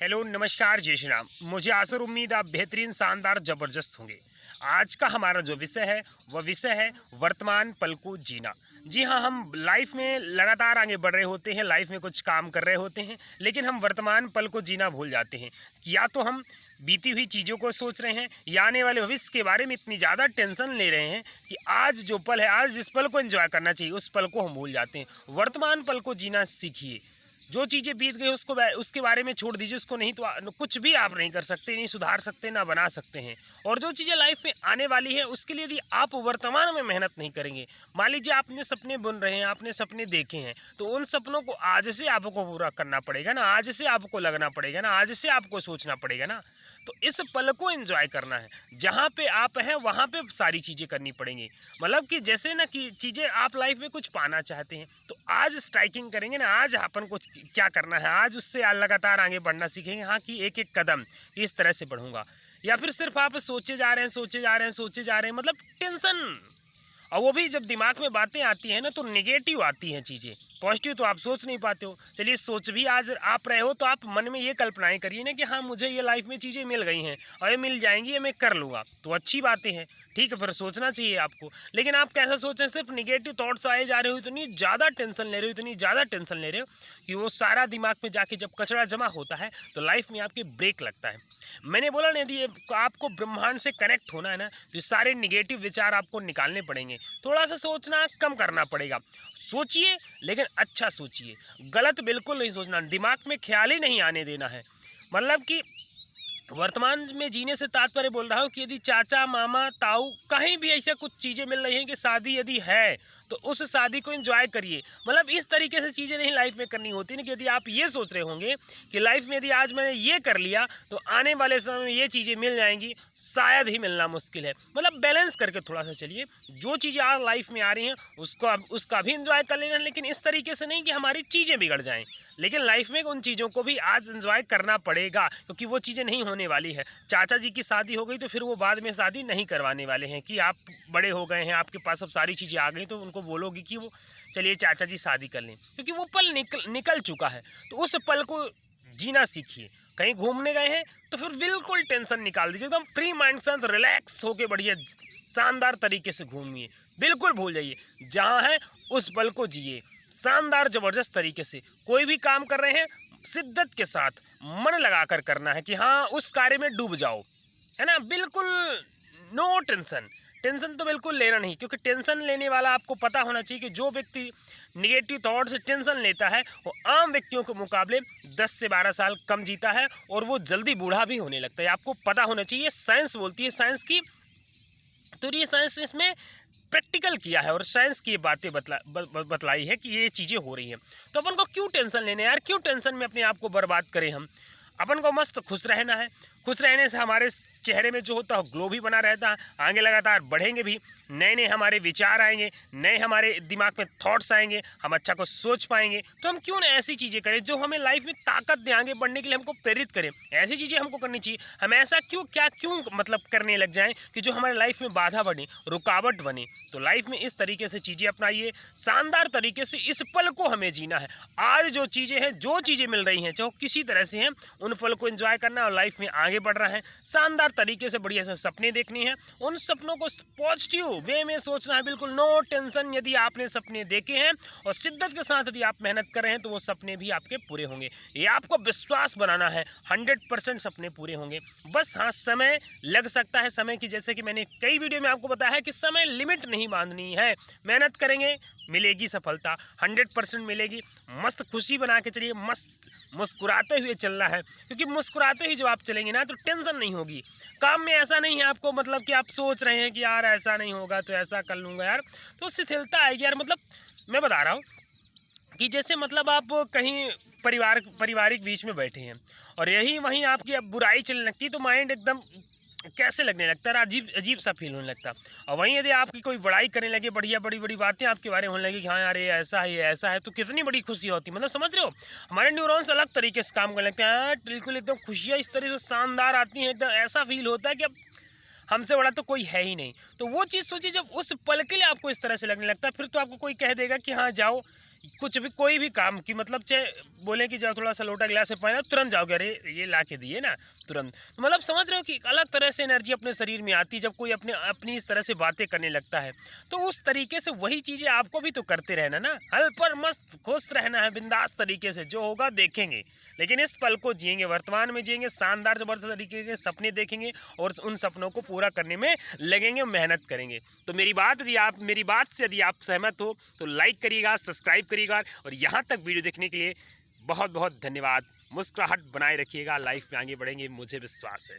Hello नमस्कार जय श्री राम। मुझे आशा और उम्मीद आप बेहतरीन शानदार ज़बरदस्त होंगे। आज का हमारा जो विषय है वह विषय है वर्तमान पल को जीना। जी हाँ, हम लाइफ में लगातार आगे बढ़ रहे होते हैं, लाइफ में कुछ काम कर रहे होते हैं, लेकिन हम वर्तमान पल को जीना भूल जाते हैं। या तो हम बीती हुई चीज़ों को सोच रहे हैं या आने वाले भविष्य के बारे में इतनी ज़्यादा टेंशन ले रहे हैं कि आज जो पल है, आज जिस पल को एंजॉय करना चाहिए उस पल को हम भूल जाते हैं। वर्तमान पल को जीना सीखिए। जो चीज़ें बीत गई उसके बारे में छोड़ दीजिए, उसको नहीं तो कुछ भी आप नहीं कर सकते, नहीं सुधार सकते, ना बना सकते हैं। और जो चीज़ें लाइफ में आने वाली है उसके लिए यदि आप वर्तमान में मेहनत नहीं करेंगे, मान लीजिए आपने सपने बुन रहे हैं, आपने सपने देखे हैं, तो उन सपनों को आज से आपको पूरा करना पड़ेगा ना, आज से आपको लगना पड़ेगा ना, आज से आपको सोचना पड़ेगा ना। तो इस पल को एंजॉय करना है, जहाँ पे आप हैं वहाँ पे सारी चीज़ें करनी पड़ेंगी। मतलब कि जैसे ना कि चीज़ें आप लाइफ में कुछ पाना चाहते हैं तो आज स्ट्राइकिंग करेंगे ना, आज अपन को क्या करना है, आज उससे लगातार आगे बढ़ना सीखेंगे। हाँ, कि एक एक कदम इस तरह से बढ़ूंगा, या फिर सिर्फ आप सोचे जा रहे हैं, सोचे जा रहे हैं, सोचे जा रहे हैं, मतलब टेंशन। और वो भी जब दिमाग में बातें आती हैं ना तो नेगेटिव आती हैं चीज़ें, पॉजिटिव तो आप सोच नहीं पाते हो। चलिए, सोच भी आज आप रहे हो तो आप मन में ये कल्पनाएं करिए ना कि हाँ, मुझे ये लाइफ में चीज़ें मिल गई हैं और ये मिल जाएंगी, ये मैं कर लूँगा, तो अच्छी बातें हैं, ठीक है, फिर सोचना चाहिए आपको। लेकिन आप कैसा सोचें, सिर्फ निगेटिव थॉट्स आए जा रहे हो, इतनी ज़्यादा टेंशन ले रहे हो, इतनी ज़्यादा टेंशन ले रहे हो कि वो सारा दिमाग में जाके जब कचरा जमा होता है तो लाइफ में आपके ब्रेक लगता है। मैंने बोला ना, यदि आपको ब्रह्मांड से कनेक्ट होना है ना तो सारे निगेटिव विचार आपको निकालने पड़ेंगे, थोड़ा सा सोचना कम करना पड़ेगा। सोचिए लेकिन अच्छा सोचिए, गलत बिल्कुल नहीं सोचना, दिमाग में ख्याल ही नहीं आने देना है। मतलब कि वर्तमान में जीने से तात्पर्य बोल रहा हूँ कि यदि चाचा मामा ताऊ कहीं भी ऐसा कुछ चीज़ें मिल रही हैं कि शादी यदि है तो उस शादी को एंजॉय करिए। मतलब इस तरीके से चीज़ें नहीं लाइफ में करनी होती ना कि यदि आप ये सोच रहे होंगे कि लाइफ में यदि आज मैंने ये कर लिया तो आने वाले समय में ये चीज़ें मिल जाएंगी, शायद ही मिलना मुश्किल है। मतलब बैलेंस करके थोड़ा सा चलिए, जो चीज़ें आज लाइफ में आ रही हैं उसका भी एंजॉय कर लेना, लेकिन इस तरीके से नहीं कि हमारी चीज़ें बिगड़ जाएँ। लेकिन लाइफ में उन चीज़ों को भी आज एंजॉय करना पड़ेगा, क्योंकि वो चीज़ें नहीं होने वाली है। चाचा जी की शादी हो गई तो फिर वो बाद में शादी नहीं करवाने वाले हैं कि आप बड़े हो गए हैं, आपके पास अब सारी चीज़ें आ गई, तो उनको बोलोगे कि वो चलिए चाचा जी शादी कर लें, क्योंकि वो पल निकल चुका है। तो उस पल को जीना सीखिए। कहीं घूमने गए हैं तो फिर बिल्कुल टेंशन निकाल दीजिए, एकदम फ्री माइंड से रिलैक्स होके बढ़िया शानदार तरीके से घूमिए, बिल्कुल भूल जाइए। जहाँ है उस पल को जिए शानदार ज़बरदस्त तरीके से। कोई भी काम कर रहे हैं शिद्दत के साथ मन लगाकर करना है कि हाँ, उस कार्य में डूब जाओ, है ना, बिल्कुल नो टेंशन। टेंशन तो बिल्कुल लेना नहीं, क्योंकि टेंशन लेने वाला आपको पता होना चाहिए कि जो व्यक्ति निगेटिव थॉट से टेंशन लेता है वो आम व्यक्तियों के मुकाबले 10 से 12 साल कम जीता है और वो जल्दी बूढ़ा भी होने लगता है। आपको पता होना चाहिए, साइंस बोलती है, साइंस की तो ये साइंस इसमें प्रैक्टिकल किया है और साइंस की ये बातें बतलाई है कि ये चीज़ें हो रही हैं। तो अपन को क्यों टेंशन लेने यार, क्यों टेंशन में अपने आप को बर्बाद करें हम। अपन को मस्त खुश रहना है। खुश रहने से हमारे चेहरे में जो होता है ग्लो भी बना रहता है, आगे लगातार बढ़ेंगे भी, नए नए हमारे विचार आएंगे, नए हमारे दिमाग में थॉट्स आएंगे, हम अच्छा को सोच पाएंगे। तो हम क्यों ना ऐसी चीज़ें करें जो हमें लाइफ में ताकत दें, आगे बढ़ने के लिए हमको प्रेरित करें। ऐसी चीज़ें हमको करनी चाहिए। हम ऐसा क्यों मतलब करने लग जाएं कि जो हमारे लाइफ में बाधा बने, रुकावट बने। तो लाइफ में इस तरीके से चीज़ें अपनाइए, शानदार तरीके से इस पल को हमें जीना है। आज जो चीज़ें हैं, जो चीज़ें मिल रही हैं, चाहे किसी तरह से हैं, उन पल को एंजॉय करना और लाइफ में आगे बढ़ रहा है। शानदार तरीके से बढ़िया से सपने देखनी है, उन सपनों को पॉजिटिव वे में सोचना है, बिल्कुल नो टेंशन। यदि आपने सपने देखे हैं और शिद्दत के साथ यदि आप मेहनत कर रहे हैं तो वो सपने भी आपके पूरे होंगे। ये आपको विश्वास बनाना है, 100% सपने पूरे होंगे। बस हाँ, समय लग सकता है। समय की, जैसे कि मैंने कई वीडियो में आपको बताया है कि समय लिमिट नहीं बांधनी है। मेहनत करेंगे मिलेगी सफलता, 100% मिलेगी। मस्त खुशी बना के चलिए, मस्त मुस्कुराते हुए चलना है, क्योंकि मुस्कुराते ही जब आप चलेंगे ना तो टेंशन नहीं होगी। काम में ऐसा नहीं है आपको, मतलब कि आप सोच रहे हैं कि यार ऐसा नहीं होगा तो ऐसा कर लूँगा यार, तो शिथिलता आएगी यार। मतलब मैं बता रहा हूँ कि जैसे मतलब आप कहीं पारिवारिक बीच में बैठे हैं और यही वहीं आपकी अब बुराई चलने लगती है तो माइंड एकदम कैसे लगने लगता है, अजीब अजीब सा फील होने लगता है। और वहीं यदि आपकी कोई बड़ाई करने लगे, बढ़िया बड़ी बड़ी बातें आपके बारे में होने लगी कि हाँ यार ये ऐसा है, ये ऐसा है, तो कितनी बड़ी खुशी होती है। मतलब समझ रहे हो, हमारे न्यूरॉन्स अलग तरीके से काम करने लगते हैं। बिल्कुल एकदम खुशियाँ इस तरह से शानदार आती हैं, एकदम ऐसा फील होता है कि अब हमसे बड़ा तो कोई है ही नहीं। तो वो चीज़ सोचिए, जब उस पल के लिए आपको इस तरह से लगने लगता है, फिर तो आपको कोई कह देगा कि हाँ जाओ, कुछ भी कोई भी काम की मतलब चाहे बोले कि जाओ थोड़ा सा लोटा गिलास में पानी तुरंत जाओगे, अरे ये ला के दिए ना तुरंत, तो मतलब समझ रहे हो कि एक अलग तरह से एनर्जी अपने शरीर में आती है जब कोई अपनी इस तरह से बातें करने लगता है। तो उस तरीके से वही चीज़ें आपको भी तो करते रहना ना, हल पर मस्त खुश रहना है बिंदास तरीके से, जो होगा देखेंगे, लेकिन इस पल को जिएंगे, वर्तमान में जिएंगे, शानदार ज़बरदस्त तरीके के सपने देखेंगे और उन सपनों को पूरा करने में लगेंगे, मेहनत करेंगे। तो मेरी बात से यदि आप सहमत हो तो लाइक करिएगा, सब्सक्राइब करिएगा और यहाँ तक वीडियो देखने के लिए बहुत बहुत धन्यवाद। मुस्कुराहट बनाए रखिएगा, लाइफ में आगे बढ़ेंगे, मुझे विश्वास है।